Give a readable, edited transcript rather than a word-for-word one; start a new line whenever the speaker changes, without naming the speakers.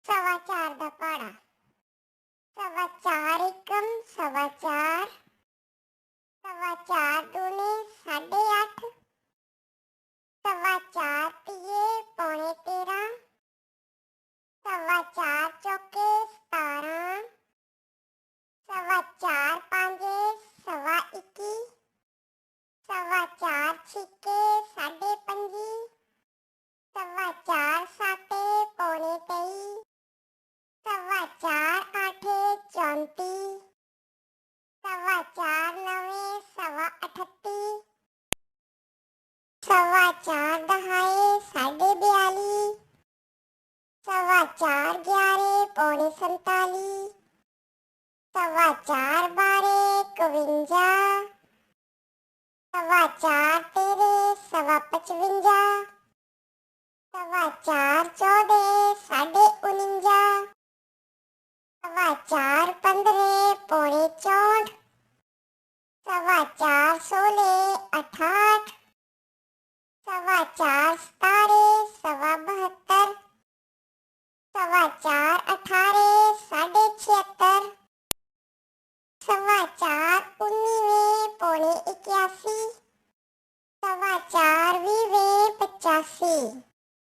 सवा चार दा पहाड़ा। सवा चार एकम सवा चार। सवा चार दूने 8.5। सवा चार तिये पौने 13। सवा चार चौके 17। सवा चार पांजे सवा 21। सवा चार छिके 25। सवा चार साते पौने 23। सवा चार आठे 34। सवा चार नवे सवा 38। सवा चार दहाए 42.5। सवा चार 11 पौने 47। सवा चार 12 51। सवा चार 13 सवा 55। सवा चार 14 49। सवा चार 15 पौने 64। सवा चार 16 18।